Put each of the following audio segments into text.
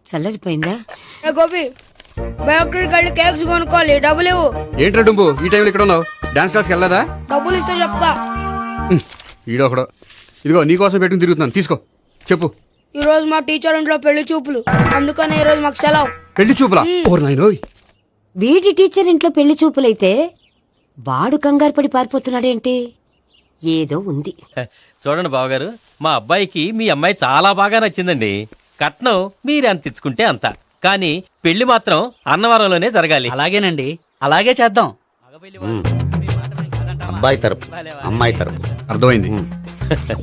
చల్లరిపోయిందా? గోపి బయోక్రిటిక్ వెళ్ళి కేక్స్ కొనుక్కోవాలి, డబ్బులు ఇవ్వు. ఏంట్రా డుంబు ఈ టైంలో ఇక్కడ ఉన్నావు? డాన్స్ క్లాస్కి వెళ్ళదా? డబ్బులు ఇస్తే చెప్తా. ఈడొకడు. ఇదిగో నీకోసం పెట్టుకుని తిరుగుతున్నాను, తీసుకో. చెప్పు. ఈ రోజు మా టీచర్ ఇంట్లో పెళ్లి చూపులు, అందుకని ఈ రోజు మాకు సెలవు. పెళ్లి చూపులా? ఓర్ నాయనోయ్. వీడి టీచర్ ఇంట్లో పెళ్లి చూపులైతే వాడు కంగారు పడి పారిపోతున్నాడేంటి? ఏదో ఉంది. చూడండి బావగారు, మా అబ్బాయికి మీ అమ్మాయి చాలా బాగా నచ్చిందండి. కట్నం మీరు ఎంత ఇచ్చుకుంటే అంత, కానీ పెళ్లి మాత్రం అన్నవరంలోనే జరగాలి. అలాగేనండి, అలాగే చేద్దాం. అబ్బాయి తరపు అమ్మాయి తరపు. అర్థమైంది.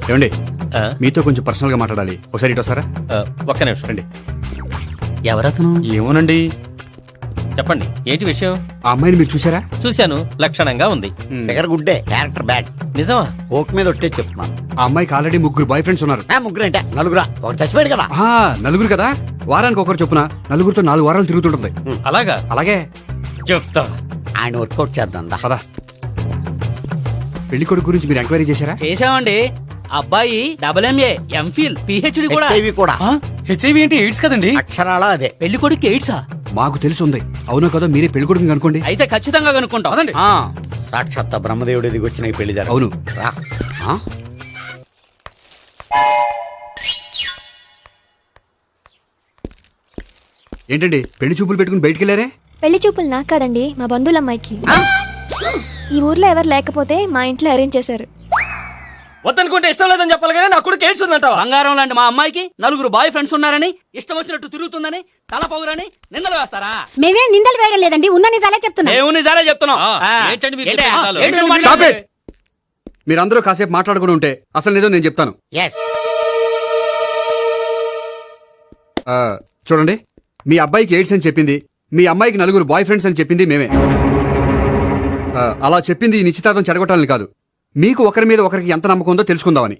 ఏమండి ఆ? మీతో కొంచెం పర్సనల్ గా మాట్లాడాలి, ఒకసారి ఇటు వస్తారా? ఒక్క నిమిషం రండి. ఎవరతను? ఏమోనండి. చెప్పండి, ఏంటి విషయం? ఆ అమ్మాయిని మీరు చూసారా? చూశాను, లక్షణంగా ఉంది. ఫిగర్ గుడ్డే, క్యారెక్టర్ బ్యాడ్. నిజమా? కోక్ మీద ఒట్టే చెప్తున్నాను. ఆ అమ్మాయికి ఆల్రెడీ 3 బాయ్ ఫ్రెండ్స్ ఉన్నారు. ముగ్గురు అంటే నలుగురా, ఒకటి చచ్చిపోయాడు కదా. నలుగురు కదా, వారానికి ఒకరు చొప్పున నలుగురితో 4 వారాలు తిరుగుతుంటుంది. అలాగా? అలాగే. చెప్తా. ఆయన వర్కౌట్ చేద్దాం దా. పదా. పెళ్లి కొడుకు గురించి మీరు ఎంక్వైరీ చేశారా? చేసామండి. అబ్బాయి MA, MPhil, PhD కూడా. హెచ్ఐవి కూడా. హెచ్ఐవి అంటే ఎయిడ్స్ కదండి. అక్షరాల అదే. పెళ్లి కొడుకు ఎయిడ్సా? మాకు తెలిసి ఉంది. అవునో కదా, మీరే పెళ్లి కొడుకుని అనుకోండి. అయితే ఖచ్చితంగా కనుక్కుంటాం. అదండి. సాక్షాత్ బ్రహ్మదేవుడి దిగి వచ్చిన ఈ పెళ్లి జరగదు. అవును. రా. ఆ? ఏంటండి పెళ్లి చూపులు పెట్టుకుని బయటికి వెళ్ళారే? పెళ్లి చూపులు నాకు కాదండి, మా బంధువుల అమ్మాయికి. ఈ ఊర్లో ఎవరు లేకపోతే మా ఇంట్లో అరేంజ్ చేశారు. వద్దనుకుంటే ఇష్టం లేదని చెప్పాలి కానీ నా కూడా కేడ్స్ ఉందంటావా? బంగారం లాంటి మా అమ్మాయికి 4 బాయ్ ఫ్రెండ్స్ ఉన్నారని, ఇష్టం వచ్చినట్టు తిరుగుతుందని, తల పౌరని నిందలు వేస్తారా? మేమే నిందలు వేయడం లేదండి, ఉన్న నిజాలే చెప్తున్నా. మేము నిజాలే చెప్తున్నాం. ఏంటండి మీరు ఏంటి? చెప్పే నిజాలు? ఏంటి నువ్వు Stop మాట్లాడేది? it! మీరందరూ కాసేపు మాట్లాడుకుని ఉంటే అసలు నిజం నేను చెప్తాను. ఎస్. చూడండి, మీ అబ్బాయికి ఎయిడ్స్ అని చెప్పింది, మీ అమ్మాయికి 4 బాయ్ ఫ్రెండ్స్ అని చెప్పింది మేమే. అలా చెప్పింది ఈ నిశ్చితార్థం చెడగొట్టాలని కాదు, మీకు ఒకరి మీద ఒకరికి ఎంత నమ్మకం ఉందో తెలుసుకుందామని.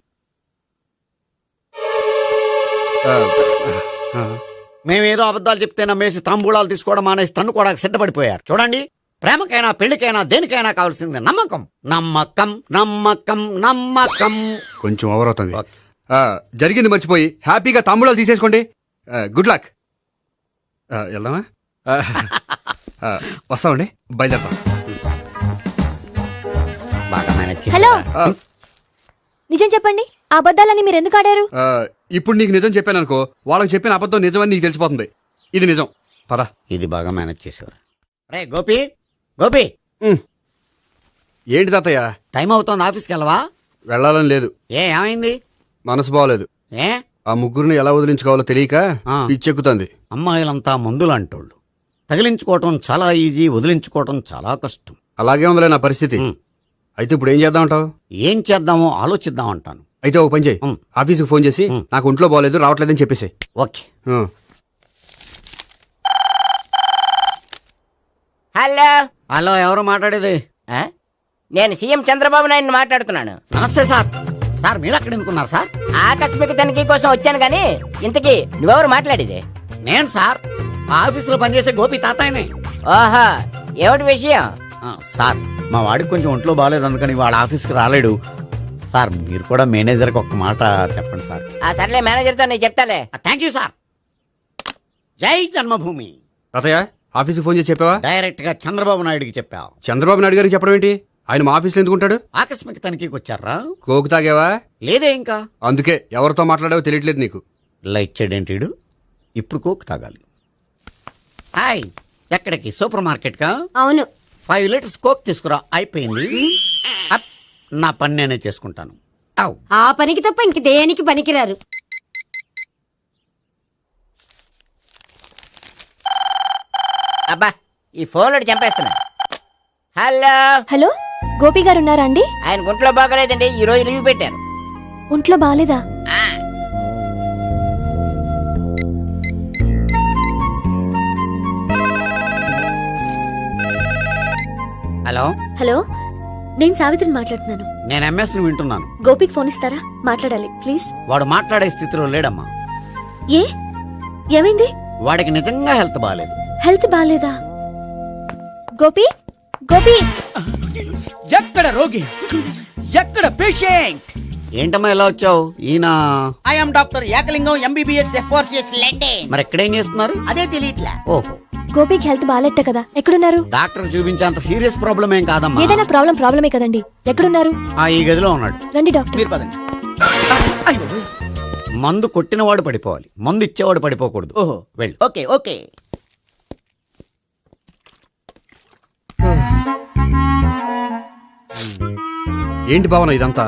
మేమేదో అబద్ధాలు చెప్తే నమ్మేసి తాంబూలాలు తీసుకోవడం మానేసి తన్నుకోవడానికి సిద్ధపడిపోయారు. చూడండి, ప్రేమకైనా పెళ్లికైనా దేనికైనా కావాల్సింది నమ్మకం. నమ్మకం నమ్మకం నమ్మకం. కొంచెం ఓవర్ అవుతుంది. జరిగింది మర్చిపోయి హ్యాపీగా తాంబూలాలు తీసేసుకోండి. Good luck. వెళ్దామా? వస్తామండి, బయలుదేరతాం. బాగా మేనేజ్ చేశారా? హలో, నిజం చెప్పండి, ఆ అబద్ధాలని మీరు ఎందుకు ఆడారు? ఇప్పుడు నీకు నిజం చెప్పాను అనుకో, వాళ్ళకి చెప్పిన అబద్ధం నిజమని నీకు తెలిసిపోతుంది. ఇది నిజం. పద. ఇది బాగా మేనేజ్ చేసేవారు. రే గోపి, గోపి, ఏంటి తాతయ్య? టైం అవుతోంది, ఆఫీస్కి వెళ్ళవా? వెళ్ళాలని లేదు. ఏమైంది? మనసు బాగోలేదు. ఏ ఆ ముగ్గురిని ఎలా వదిలించుకోవాలో తెలియక పిచ్చెక్కుతుంది. అమ్మాయిలంతా మందులాంటోళ్ళు. తగిలించుకోవటం చాలా ఈజీ, వదిలించుకోవటం చాలా కష్టం. అలాగే ఉందిలే నా పరిస్థితి. అయితే ఇప్పుడు ఏం చేద్దామంటావు? ఏం చేద్దామో ఆలోచిద్దాం అంటాను. అయితే ఒక పని చేయి, ఆఫీస్కి ఫోన్ చేసి నాకు ఒంట్లో బాగోలేదు రావట్లేదని చెప్పేసి. ఓకే. హలో హలో, ఎవరు మాట్లాడేది? నేను సీఎం చంద్రబాబు నాయుడు మాట్లాడుతున్నాను. నమస్తే సార్. సార్ మీరు అక్కడ ఎందుకున్నారు సార్? ఆకస్మిక తనిఖీ కోసం వచ్చాను గానీ ఇంతకీ నువ్వెవరు మాట్లాడేది? నేను సార్, ఆ ఆఫీసులో పనిచేసే గోపి తాతాయనే. ఓహో, ఏమిటి విషయం? సార్, మా వాడికి కొంచెం ఒంట్లో బాగాలేదు, అందుకని వాళ్ళ ఆఫీస్కి రాలేడు. సార్, మీరు కూడా మేనేజర్కి ఒక మాట చెప్పండి సార్. సర్లే, మేనేజర్తో నేను చెప్తాలే. Thank you sir. జై జన్మభూమి. తాతయ్య, ఆఫీస్కి ఫోన్ చేసి చెప్పావా? డైరెక్ట్ గా చంద్రబాబు నాయుడుకి చెప్పావు. చంద్రబాబు నాయుడు గారికి చెప్పడం ఏంటి? ఆయన మా ఆఫీస్లో ఎందుకుంటాడు? ఆకస్మిక తనిఖీకి వచ్చారా? కోకు తాగావా? లేదే ఇంకా. అందుకే ఎవరితో మాట్లాడావో తెలియట్లేదు నీకు. లైట్ చేయడేంటిడు, ఇప్పుడు కోక్ తాగాలి. హాయ్, ఎక్కడికి? సూపర్ మార్కెట్ కా? అవును. 5 లీటర్స్ కోక్ తీసుకురా. అయిపోయింది. అప్, నా పని నేనే చేసుకుంటాను. ఆ పనికి తప్ప ఇంక దేనికి పనికిరారు. అబ్బా, ఈ ఫోన్ లో చంపేస్తున్నా. హలో హలో, గోపి గారు ఉన్నారా అండి? ఆయన గుంట్లో బాగలేదండి, ఈ రోజు లీవ్ పెట్టారు. ఒంట్లో బాలేదా? హలో హలో, నేను సావిత్రిని మాట్లాడుతున్నాను. నేను ఎంఎస్ని వింటున్నాను. గోపికి ఫోన్ ఇస్తారా? మాట్లాడాలి ప్లీజ్. వాడు మాట్లాడే స్థితిలో లేడమ్మా. ఏ, ఏమైంది? వాడికి నిజంగా హెల్త్ బాగాలేదు. హెల్త్ బాలేదా? గోపి, గోపి, ఎక్కడ రోగి, ఎక్కడ పేషెంట్? ఏంటమ్మా ఎలా వచ్చావు? ఈయన I'm doctor Ekalingam MBBS FRCS London. మరి ఎక్కడేం చేస్తున్నారు? అదే తెలియట్లా. ఓహో, గోపికి హెల్త్ బాగాలెట్ట కదా, ఎక్కడున్నారు? డాక్టర్ చూపించేంత సీరియస్ ప్రాబ్లం ఏం కాదమ్మా. ఏదైనా ప్రాబ్లమే కదండి, ఎక్కడున్నారు? ఈ గదిలో ఉన్నాడు. రండి డాక్టర్. మీరు పదండి. మందు కొట్టినవాడు పడిపోవాలి, మందు ఇచ్చేవాడు పడిపోకూడదు. ఓహో, వెళ్ళు. Okay okay. ఏంటి భావన ఇదంతా?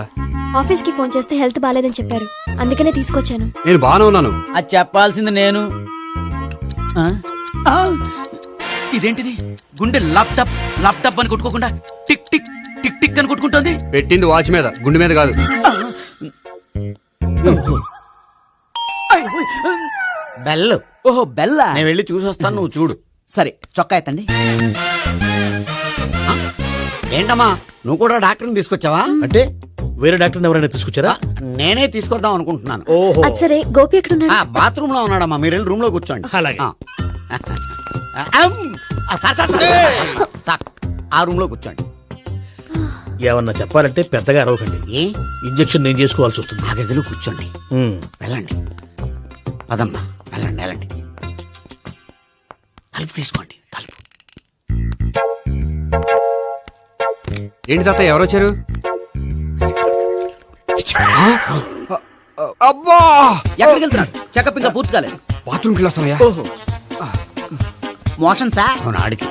ఆఫీస్ కి ఫోన్ చేస్తే హెల్త్ బాగాలేదని చెప్పారు, అందుకనే తీసుకొచ్చాను. నేను బాగానే ఉన్నాను. అది చెప్పాల్సింది నేను. ఆ? ఆ! ఇదేంటిది? గుండె ల్యాప్టాప్ ల్యాప్టాప్ అని కొట్టుకోకుండా టిక్ టిక్ టిక్ టిక్ అని కొట్టుకుంటుంది. పెట్టింది వాచ్ మీద, గుండె మీద కాదు. బెల్. ఓహో, బెల్లా. నేను వెళ్ళి చూసొస్తాను, నువ్వు చూడు. సరే, చొక్కా ఎత్తండి. ఏంటమ్మా, నువ్వు కూడా డాక్టర్ని తీసుకొచ్చావా? అంటే వేరే డాక్టర్ ఎవరైనా తీసుకొచ్చారా? నేనే తీసుకొద్దాం అనుకుంటున్నాను. ఓహో, అది సరే, గోపి ఎక్కడున్నాడు? బాత్రూమ్ లో ఉన్నాడమ్మా, మీరు వెళ్ళి రూమ్ లో కూర్చోండి. అలాగే. సార్, ఆ రూమ్ లో కూర్చోండి. ఏమన్నా చెప్పాలంటే పెద్దగా అరవకండి. ఏ ఇంజెక్షన్ నేను చేసుకోవాల్సి వస్తుంది. ఆ గదిలో కూర్చోండి. వెళ్ళండి, పదమ్మా, వెళ్ళండి వెళ్ళండి. తలుపు తీసుకోండి, తలుపు. ఏంటి తాత ఎవరు వచ్చారు? అబ్బా, ఎక్కడికి వెళ్తున్నాడు? చెకప్ ఇంకా పూర్తి కాలేదు. బాత్రూమ్కి వెళ్ళొస్తానయ్యా. ఓహో, మోషన్ సార్. అవును, ఆడికి.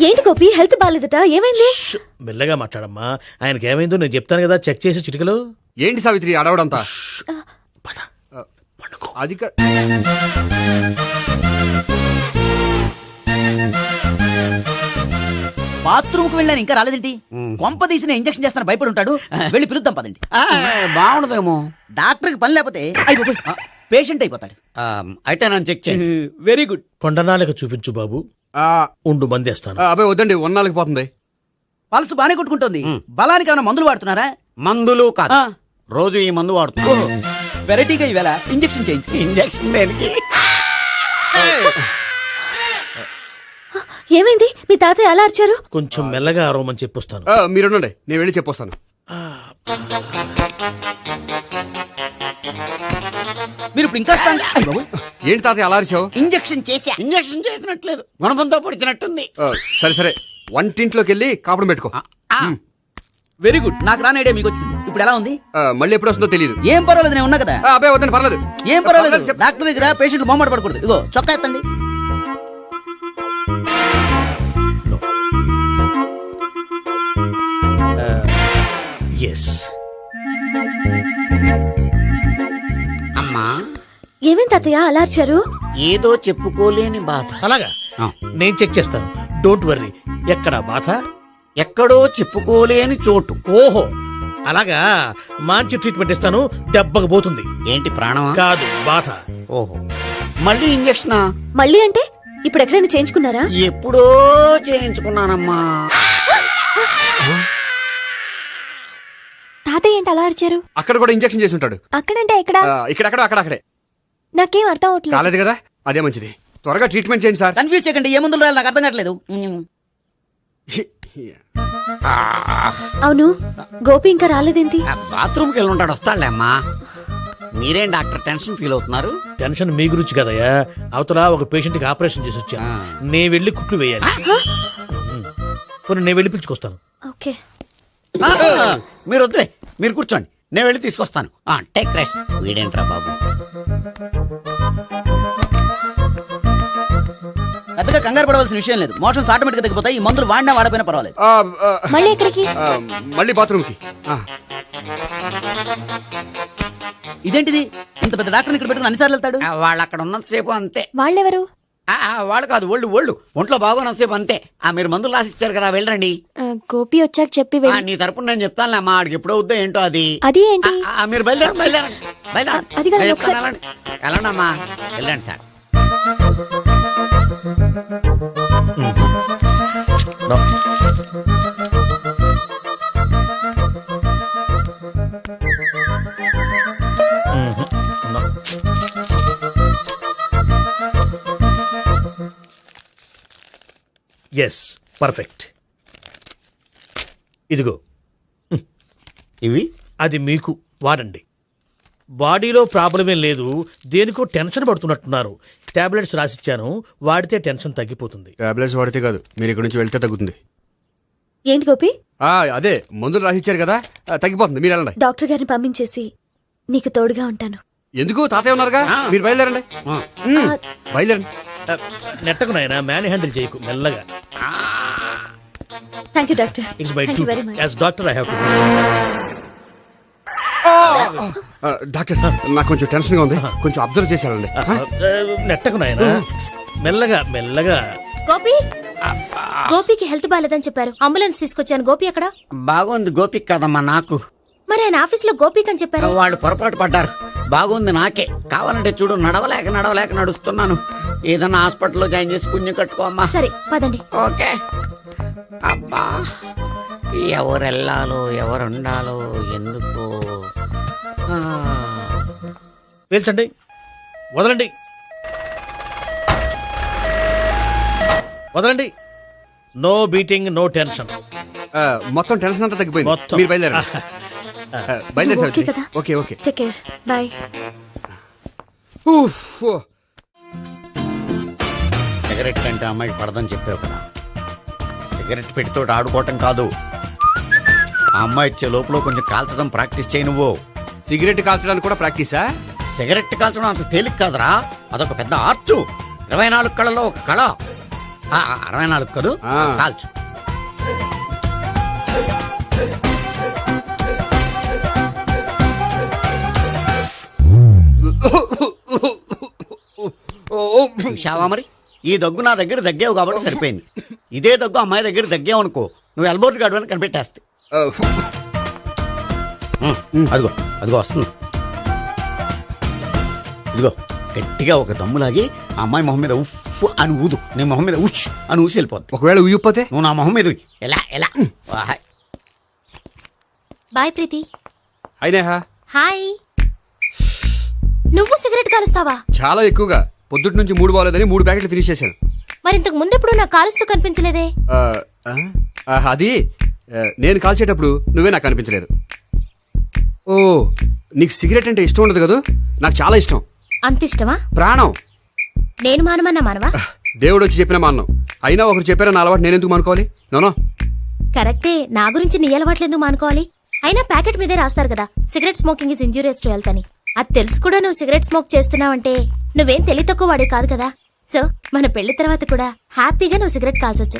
ఏంటి గోపి, హెల్త్ బాగాలేదట, ఏమైంది? మెల్లగా మాట్లాడమ్మా, ఆయనకి ఏమైందో నేను చెప్తాను కదా, చెక్ చేసి చిటికలో. ఏంటి సావిత్రి అడవడంతా? పద, పండుకో. అది బాత్రూమ్ కు వెళ్ళాను, ఇంకా రాలేదేంటి? కొంప తీసిన ఇంజక్షన్ చేస్తాను భయపడి ఉంటాడు. వెళ్ళి పిలుద్దాం పదండి. బాగుండదేమో. డాక్టర్ కి పని లేకపోతే పేషెంట్ అయిపోతాడు. అయితే నన్ను చెక్ చేయండి. Very good. కొండనాలకు చూపించు బాబు, ఉండు మందేస్తాను. అబ్బాయి వద్దండి, ఉన్నాళ్ళకి పోతుంది. పల్స్ బానే కొట్టుకుంటుంది. బలానికి ఏమైనా మందులు వాడుతున్నారా? మందులు కాదు, రోజు ఈ మందు వాడుతున్నా. వెరైటీగా ఈవేళ ఇంజక్షన్ చేయించు. ఇంజక్షన్ దేనికి? ఏమైంది? మీ తాతయ్య అలా అరిచారు? కొంచెం మెల్లగా అరవమని చెప్పొస్తాను. మీరుండండి, నేను వెళ్ళి చెప్పొస్తాను. మీరు ఇప్పుడు ఇంకా strong. అయ్ బాబోయ్. ఏంటి తాత అలా అరిచావు? ఇంజక్షన్ చేశా. ఇంజక్షన్ చేసినట్లేదు, గుణపంతో పొడిచినట్టుంది. సరే సరే, వంటింట్లోకి వెళ్ళి కాపురం పెట్టుకో. Very good. నాకు రాని ఐడియా మీకు వచ్చింది. ఇప్పుడు ఎలా ఉంది? మళ్ళీ ఎప్పుడు వస్తుందో తెలియదు. ఏం పర్వాలేదు, నేను ఉన్నా కదా. అబ్బాయి వద్దండి, పర్లేదు. ఏం పర్వాలేదు. డాక్టర్ దగ్గర పేషెంట్ మొహమాట పడకూడదు. ఇగో చొక్కా ఎత్తండి. ఎస్. అమ్మా, ఏమైంది తాతయ్య అలా అరిచారు? ఏదో చెప్పుకోలేని బాధ. అలాగా, నేను చెక్ చేస్తాను, డోంట్ వర్రీ. ఎక్కడ బాధ? ఎక్కడో చెప్పుకోలేని చోటు. ఓహో, అలాగా. మంచి ట్రీట్మెంట్ ఇస్తాను, దెబ్బకు పోతుంది. ఏంటి, ప్రాణమా? కాదు, బాధ. ఓహో, మళ్ళీ ఇంజక్షనా? మళ్ళీ అంటే ఇప్పుడు ఎక్కడైనా చేయించుకున్నారా? ఎప్పుడో చేయించుకున్నానమ్మా. తాతయ్య ఏంటి అలా అరిచారు? అక్కడ కూడా ఇంజక్షన్ చేసి ఉంటాడు. అక్కడంటే ఎక్కడ? ఇక్కడక్కడ అక్కడే. నాకేం అర్థం అవట్లేదు. కాలేదు కదా, అదే మంచిది. త్వరగా ట్రీట్మెంట్ చేయండి సార్. కన్ఫ్యూజ్ చేయకండి. ఏ మందులు రాయాలి నాకు అర్థం కావట్లేదు. అవును, గోపి ఇంకా రాలేదేంటి? బాత్రూమ్కి వెళ్ళి ఉంటాడు, వస్తాడులే అమ్మా. మీరేం డాక్టర్ టెన్షన్ ఫీల్ అవుతున్నారు? టెన్షన్ మీ గురించి కదయ్యా, అవతల ఒక పేషెంట్ కి ఆపరేషన్ చేసి వచ్చా. నే వెళ్ళి కుట్లు వేయాలి. కొన్ని నేను వెళ్ళి పిలుచుకొస్తాను. ఓకే. మీరు వద్దులే, మీరు కూర్చోండి, నేను వెళ్ళి తీసుకొస్తాను. Take rest. వీడేంట్రా బాబు. పెద్దగా కంగారు పడవలసిన విషయం లేదు. మోషన్స్ ఆటోమేటిక్ గా తగ్గిపోతాయి. ఈ మందులు వాడినా వాడపోయినా పర్వాలేదు. మళ్ళీ ఎక్కడికి? మళ్ళీ బాత్రూమ్కి. ఇదేంటిది? ఇంత పెద్ద డాక్టర్ ఇక్కడ పెట్టుకుని అన్నిసార్లు వెళ్తాడు. వాళ్ళు అక్కడ ఉన్నంతసేపు అంతే. వాళ్ళెవరు? వాళ్ళు కాదు, ఒంట్లో బాగోనంతసేపు అంతే. మీరు మందులు రాసి ఇచ్చారు కదా, వెళ్ళండి. గోపి వచ్చాక చెప్పి నీ తరపున నేను చెప్తానులే అమ్మా, ఆడికి ఎప్పుడో వద్దో ఏంటో అది. అది ఏంటి? మీరు బయలుదేరండి. అది కదా, వెళ్ళండి అమ్మా, వెళ్ళండి సార్. Yes perfect. ఇదిగో ఇవి అది మీకు వాడండి. బాడీలో ప్రాబ్లం ఏం లేదు, దేనికో టెన్షన్ పడుతున్నట్టున్నారు. టాబ్లెట్స్ రాసిచ్చాను, వాడితే టెన్షన్ తగ్గిపోతుంది. టాబ్లెట్స్ వాడితే కాదు, మీరు ఇక్కడ నుంచి వెళ్తే తగ్గుతుంది. ఏంటి గోపి? అదే మందులు రాసిచ్చారు కదా, తగ్గిపోతుంది. మీరు వెళ్ళండి. డాక్టర్ గారిని పంపించేసి నీకు తోడుగా ఉంటాను. ఎందుకు? తాతయ్య ఉన్నారుగా, మీరు బయలుదేరండి. బయలుదేరండి. నెట్టకు నాయనా, మ్యాన్ హ్యాండిల్ చేయకు, మెల్లగా. Thank you doctor. It's my Thank you very much. As doctor I have to. Doctor, నాకు కొంచెం టెన్షన్ గా ఉంది, కొంచెం అబ్జర్వ్ చేసి వెళ్ళండి. నెట్టకు నాయనా, మెల్లగా మెల్లగా. గోపి, గోపికి హెల్త్ బాలేదని చెప్పారు, అంబులెన్స్ తీసుకొచ్చాను. గోపి ఎక్కడ? బాగుంది గోపిక్ కదమ్మా నాకు. మరి ఆయన ఆఫీస్ లో గోపిక్ అని చెప్పారు. వాళ్ళు పొరపాటు పడ్డారు. బాగుంది నాకే. కావాలంటే చూడు, నడవలేక నడుస్తున్నాను. ఏదన్నా హాస్పిటల్లో జాయిన్ చేసి పుణ్యం కట్టుకోమ్మా. సరే పదండి. ఓకే. అబ్బా, ఎవరెళ్ళాలో ఎవరుండాలో ఎందుకు. పేల్చండి, వదలండి, వదలండి. No beating, no tension. మొత్తం టెన్షన్ అంతా తగ్గిపోయింది. మొత్తం. మీరు బయలుదేరండి. బయలుదేరి ఓకే కదా? Okay okay. Take care, bye. Cigarette కంటే అమ్మాయికి పడదని చెప్పావు కదా. సిగరెట్ పెట్టితో ఆడుకోవటం కాదు, ఆ అమ్మాయి ఇచ్చే లోపల కొంచెం కాల్చడం ప్రాక్టీస్ చేయి నువ్వు. సిగరెట్ కాల్చడానికి కూడా ప్రాక్టీసా? సిగరెట్ కాల్చడం అంత తేలిక కాదురా, అదొక పెద్ద ఆర్ట్. 24 కళలో ఒక కళ. 64 కదూ, కాల్చు. చూశావా మరి, ఈ దగ్గు నా దగ్గర దగ్గేవు కాబట్టి సరిపోయింది. ఇదే దగ్గు అమ్మాయి దగ్గర దగ్గేవు అనుకో, నువ్వు ఎల్బోర్డ్ గాడు అని కనిపెట్టేస్తే. అదిగో అదిగో వస్తుంది. ఇదిగో గట్టిగా ఒక దమ్ములాగి ఆ అమ్మాయి మొహం మీద ఉఫ్ అని ఊదు. నీ మొహం మీద ఉచ్ అని ఊసి వెళ్ళిపోద్ది. ఒకవేళ ఉయ్యిపోతే నువ్వు నా మొహం మీద ఉయ్. ఎలా ఎలా. బాయ్ ప్రీతి. అయినా హాయ్. నువ్వు సిగరెట్ కాలుస్తావా? చాలా ఎక్కువగా. పొద్దుటి నుంచి 3 బాలేదని 3 ప్యాకెట్లు ఫినిష్ చేశాను. మరి ఇంతకు ముందెప్పుడు నాకు కాలుస్తూ కనిపించలేదే? అది నేను కాల్చేటప్పుడు నువ్వే నాకు అనిపించలేదు. ఓ, నీకు సిగరెట్ అంటే ఇష్టం ఉండదు కదా? నాకు చాలా ఇష్టం. అంత ఇష్టమా? ప్రాణం. నేను మానమన్నా మానవా? దేవుడు వచ్చి చెప్పిన మానం. అయినా ఒకరు చెప్పారా నా అలవాటు నేనెందుకు మానుకోవాలి? నోనో. కరెక్టే, నా గురించి నీ అలవాట్లు ఎందుకు మానుకోవాలి? అయినా ప్యాకెట్ మీదే రాస్తారు కదా, cigarette smoking is injurious to health అని. అది తెలుసు కూడా నువ్వు సిగరెట్ స్మోక్ చేస్తున్నావంటే నువ్వేం తెలివి తక్కువ వాడే కాదు కదా. సో మన పెళ్లి తర్వాత కూడా హ్యాపీగా నువ్వు సిగరెట్ కాల్చొచ్చు.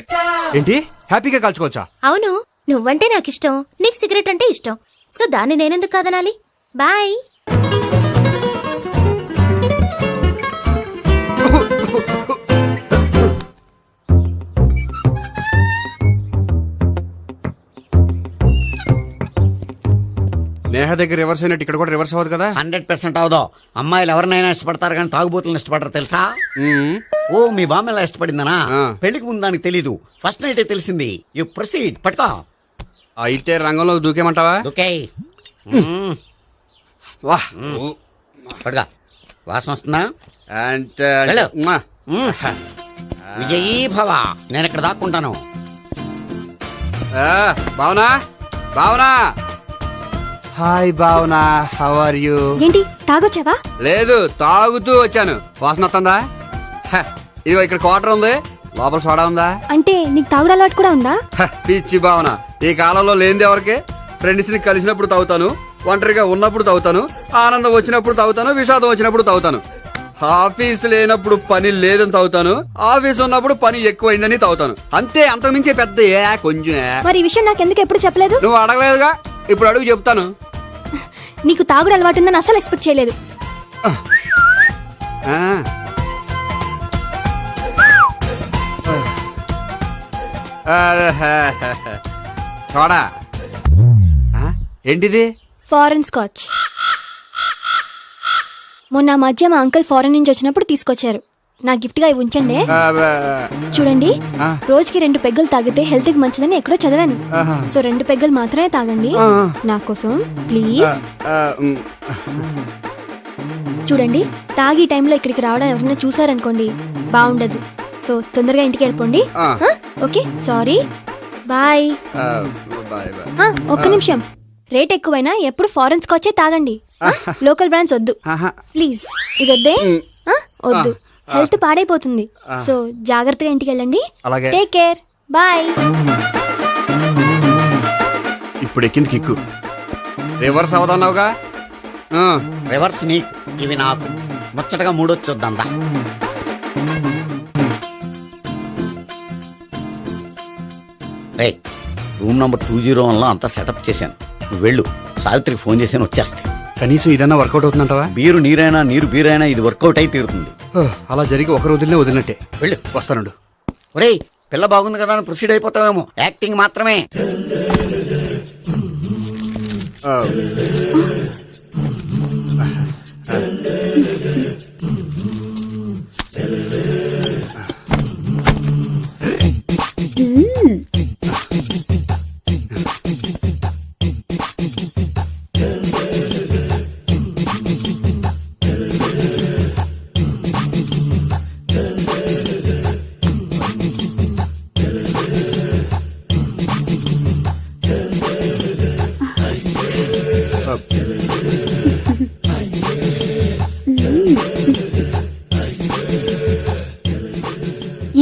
ఏంటి? హ్యాపీగా కాల్చుకోవచ్చా? అవును, నువ్వంటే నాకు ఇష్టం, నీకు సిగరెట్ అంటే ఇష్టం. సో దాన్ని నేనెందుకు కాదనాలి? బాయ్. నేహ దగ్గర రివర్స్ అయినట్టు ఇక్కడ కూడా రివర్స్ అవ్వదు కదా? 100% అవదో. అమ్మాయిలు ఎవరినైనా ఇష్టపడతారు కానీ తాగుబోతులను ఇష్టపడరు తెలుసా? ఓ, మీ బామ్మ ఎలా ఇష్టపడిందనా? పెళ్లికి ముందు దానికి తెలీదు, ఫస్ట్ నైటే తెలిసింది. You proceed. పట్టుకో. అయితే రంగంలో దూకేమంటావా? ఓకే. వాహ్, పట్టుకో. వాసన వస్తుందా? వెళ్ళు. విజయీ భవ. నేను ఇక్కడ దాక్కుంటాను. Bhavana, Bhavana. Hi Bhavana, how are you? ఏంటి తాగొచ్చావా? లేదు, తాగుతూ వచ్చాను. వాసన వస్తుందా? ఇదిగో ఇక్కడ క్వార్టర్ ఉంది, లోపల సోడా ఉందా? అంటే నీకు తాగుడు అలవాటు కూడా ఉందా? పిచ్చి భావన, ఈ కాలంలో లేనిది ఎవరికి? ఫ్రెండ్స్ ని కలిసినప్పుడు తాగుతాను, ఒంటరిగా ఉన్నప్పుడు తాగుతాను, ఆనందం వచ్చినప్పుడు తాగుతాను, విషాదం వచ్చినప్పుడు తాగుతాను. ఆఫీస్ లేనప్పుడు పని లేదని తాగుతాను, ఆఫీస్ ఉన్నప్పుడు పని ఎక్కువైందని తాగుతాను. అంతే, అంతకుమించే పెద్ద కొంచెం. మరి ఈ విషయం నాకెందుకు ఎప్పుడు చెప్పలేదు? నువ్వు అడగలేదుగా, ఇప్పుడు అడుగు చెప్తాను. నీకు తాగుడు అలవాటు ఉందని అసలు ఎక్స్పెక్ట్ చేయలేదు. చూడా. ఏంటిది? Foreign scotch. మొన్న మధ్య మా అంకుల్ ఫారెన్ నుంచి వచ్చినప్పుడు తీసుకొచ్చారు. నా గిఫ్ట్ గా ఇవి ఉంచండి. చూడండి, రోజుకి 2 పెగ్గులు తాగితే హెల్త్ కి మంచిదని ఎక్కడో చదివాను. సో 2 పెగ్గులు మాత్రమే తాగండి నా కోసం ప్లీజ్. చూడండి, తాగి టైంలో ఇక్కడికి రావడం ఎవరైనా చూసారనుకోండి బాగుండదు. సో తొందరగా ఇంటికి వెళ్ళిపోండి. Okay sorry bye. Bye bye. ఒక్క నిమిషం, రేట్ ఎక్కువైనా ఎప్పుడు ఫారెన్ స్కాచే తాగండి. లోకల్ బ్రాండ్స్ వద్దు ప్లీజ్. ఇది వద్దే? వద్దు, హెల్త్ పాడైపోతుంది. సో జాగ్రత్తగా ఇంటికి వెళ్ళండి. అలాగే. Take care, bye. ఇప్పుడు ఎక్కింది కిక్కు. రివర్స్ అవదన్నావుగా. రివర్స్ నీకు, ఇవి నాకు. ముచ్చటగా మూడొచ్చొద్దా. రూమ్ నంబర్ 201లో అంతా సెటప్ చేశాను. నువ్వు వెళ్ళు, సావిత్రికి ఫోన్ చేశాను, వచ్చేస్తే. కనీసం ఇదన్నా వర్కౌట్ అవుతుందంటావా? బీరు నీరైనా నీరు బీరైనా ఇది వర్కౌట్ అయి తీరుతుంది. అలా జరిగి ఒక రోజులనే వదిలినట్టే. వెళ్ళు. వస్తానుండు. ఒరేయ్, పిల్ల బాగుంది కదా అని ప్రొసీడ్ అయిపోతావేమో. యాక్టింగ్ మాత్రమే.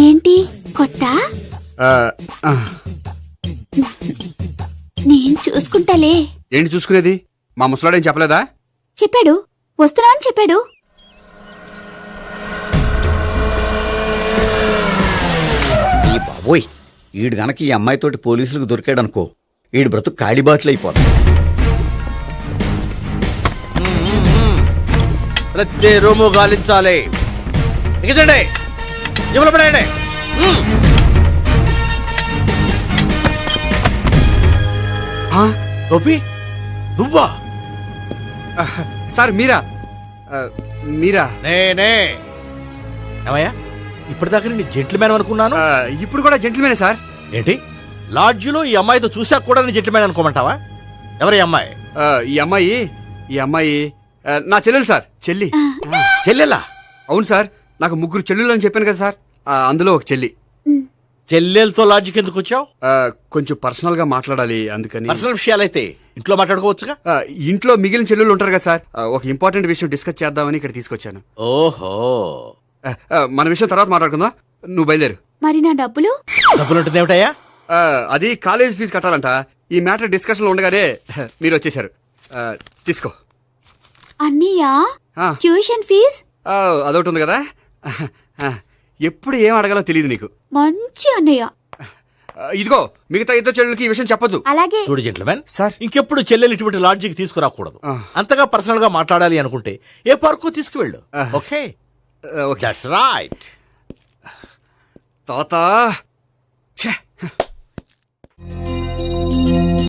ఏంటి కొత్త? నేను చూసుకుంటాలే. ఏంటి చూసుకునేది? మా ముసలాడేం చెప్పలేదా? చెప్పాడు, వస్తున్నా అని చెప్పాడు. ఈ బాబోయ్, ఈడు గనక ఈ అమ్మాయితోటి పోలీసులకు దొరికాడనుకో, ఈడు బ్రతుకు కాళీబాట్లు అయిపోతాడు. ప్రతి రూము గాలించాలి. ఎగచండి, ఇవ్వలు పడండి. గోపి, నువ్వా? సార్ మీరా? మీరా? నేనే. ఏమయ్యా, ఇప్పటిదాకా నేను జెంట్లమ్యాన్ అనుకున్నాను. ఇప్పుడు కూడా జెంటిల్మేనే సార్. ఏంటి, లాడ్జిలో ఈ అమ్మాయితో చూసాక కూడా నేను జెంట్లమ్యాన్ అనుకోమంటావా? ఎవరి అమ్మాయి? ఈ అమ్మాయి నా చెల్లెలు సార్. చెల్లి. చెల్లెలా? అవును సార్, నాకు 3 చెల్లెలు అని చెప్పాను కదా సార్, అందులో ఒక చెల్లి. చెల్లెలతో లాడ్జికి ఎందుకు వచ్చావు? కొంచెం పర్సనల్ గా మాట్లాడాలి, అందుకని. పర్సనల్ విషయాలైతే ఇంట్లో మాట్లాడుకోవచ్చుగా. ఇంట్లో మిగిలిన చెల్లెలు ఉంటారు కదా సార్, ఒక ఇంపార్టెంట్ విషయం డిస్కస్ చేద్దామని ఇక్కడ తీసుకొచ్చాను. ఓహో, మన విషయం తర్వాత మాట్లాడుకుందాం. నువ్వు బయలుదేరు. మరి నా డబ్బులు? డబ్బులు ఉంటుంది ఏమిటయ్యా? అది కాలేజ్ ఫీజు కట్టాలంట. ఈ మ్యాటర్ డిస్కషన్ లో ఉండగానే మీరు వచ్చేసారు. తీసుకో. అన్నయ్యా, ట్యూషన్ ఫీజ్? అదొకటి ఉంది కదా. ఎప్పుడు ఏం అడగాలో తెలియదు నీకు. మంచి అన్నయ్య. ఇదిగో, మిగతా ఇద్దరు చెల్లెలకి ఈ విషయం చెప్పొద్దు. అలాగే. చూడు జెంట్లమెన్ సార్, ఇంకెప్పుడు చెల్లెలు ఇటువంటి లాడ్జికి తీసుకురాకూడదు. అంతగా పర్సనల్ గా మాట్లాడాలి అనుకుంటే ఏ పార్కు తీసుకువెళ్ళు. Okay, that's right. తాత